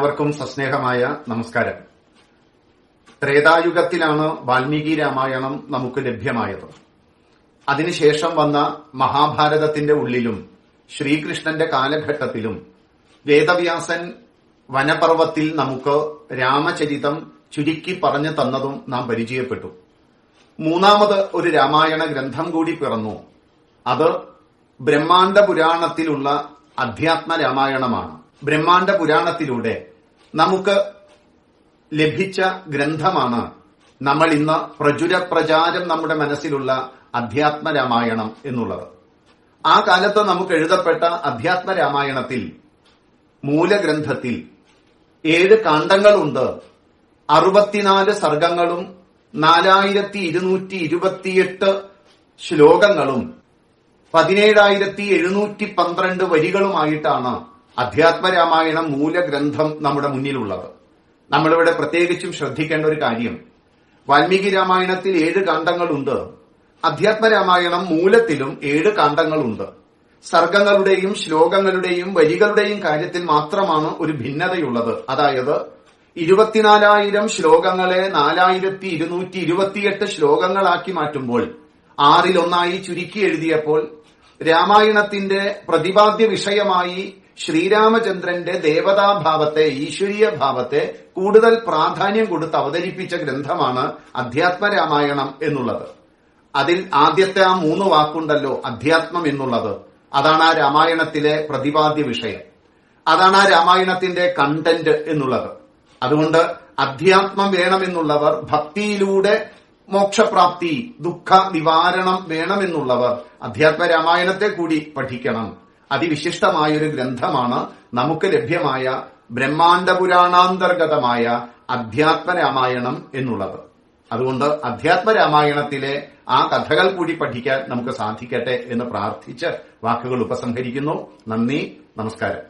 എല്ലാവർക്കും സസ്നേഹമായ നമസ്കാരം. ത്രേതായുഗത്തിലാണ് വാൽമീകി രാമായണം നമുക്ക് ലഭ്യമായത്. അതിനുശേഷം വന്ന മഹാഭാരതത്തിന്റെ ഉള്ളിലും ശ്രീകൃഷ്ണന്റെ കാലഘട്ടത്തിലും വേദവ്യാസൻ വനപർവ്വത്തിൽ നമുക്ക് രാമചരിതം ചുരുക്കി പറഞ്ഞു തന്നതും നാം പരിചയപ്പെട്ടു. മൂന്നാമത് ഒരു രാമായണ ഗ്രന്ഥം കൂടി പിറന്നു. അത് ബ്രഹ്മാണ്ഡ പുരാണത്തിലുള്ള അധ്യാത്മ രാമായണമാണ്. ബ്രഹ്മാണ്ഡ പുരാണത്തിലൂടെ നമുക്ക് ലഭിച്ച ഗ്രന്ഥമാണ് നമ്മൾ ഇന്ന് പ്രചാരം നമ്മുടെ മനസ്സിലുള്ള അധ്യാത്മ രാമായണം എന്നുള്ളത്. ആ കാലത്ത് നമുക്ക് എഴുതപ്പെട്ട അധ്യാത്മ രാമായണത്തിൽ മൂലഗ്രന്ഥത്തിൽ 7 കാണ്ഡങ്ങളുണ്ട്. 64 സർഗങ്ങളും 4228 ശ്ലോകങ്ങളും 17712 വരികളുമായിട്ടാണ് അധ്യാത്മരാമായണം മൂലഗ്രന്ഥം നമ്മുടെ മുന്നിലുള്ളത്. നമ്മളിവിടെ പ്രത്യേകിച്ചും ശ്രദ്ധിക്കേണ്ട ഒരു കാര്യം, വാൽമീകി രാമായണത്തിൽ 7 കാണ്ഡങ്ങളുണ്ട്. അധ്യാത്മരാമായണം മൂലത്തിലും 7 കാണ്ഡങ്ങളുണ്ട്. സർഗങ്ങളുടെയും ശ്ലോകങ്ങളുടെയും വരികളുടെയും കാര്യത്തിൽ മാത്രമാണ് ഒരു ഭിന്നതയുള്ളത്. അതായത് 24,000 ശ്ലോകങ്ങളെ 4228 ശ്ലോകങ്ങളാക്കി മാറ്റുമ്പോൾ 6-1 ചുരുക്കി എഴുതിയപ്പോൾ രാമായണത്തിന്റെ പ്രതിപാദ്യ വിഷയമായി ശ്രീരാമചന്ദ്രന്റെ ദേവതാഭാവത്തെ, ഈശ്വരീയ ഭാവത്തെ കൂടുതൽ പ്രാധാന്യം കൊടുത്ത് അവതരിപ്പിച്ച ഗ്രന്ഥമാണ് അധ്യാത്മരാമായണം എന്നുള്ളത്. അതിൽ ആദ്യത്തെ ആ 3 വാക്കുണ്ടല്ലോ, അധ്യാത്മം എന്നുള്ളത്, അതാണ് ആ രാമായണത്തിലെ പ്രതിപാദ്യ വിഷയം. അതാണ് ആ രാമായണത്തിന്റെ കണ്ടന്റ് എന്നുള്ളത്. അതുകൊണ്ട് അധ്യാത്മം വേണമെന്നുള്ളവർ, ഭക്തിയിലൂടെ മോക്ഷപ്രാപ്തി, ദുഃഖ നിവാരണം വേണമെന്നുള്ളവർ അധ്യാത്മ രാമായണത്തെ കൂടി പഠിക്കണം. അതിവിശിഷ്ടമായൊരു ഗ്രന്ഥമാണ് നമുക്ക് ലഭ്യമായ ബ്രഹ്മാണ്ഡ പുരാണാന്തർഗതമായ അധ്യാത്മ രാമായണം എന്നുള്ളത്. അതുകൊണ്ട് അധ്യാത്മ രാമായണത്തിലെ ആ കഥകൾ കൂടി പഠിക്കാൻ നമുക്ക് സാധിക്കട്ടെ എന്ന് പ്രാർത്ഥിച്ച് വാക്കുകൾ ഉപസംഹരിക്കുന്നു. നന്ദി, നമസ്കാരം.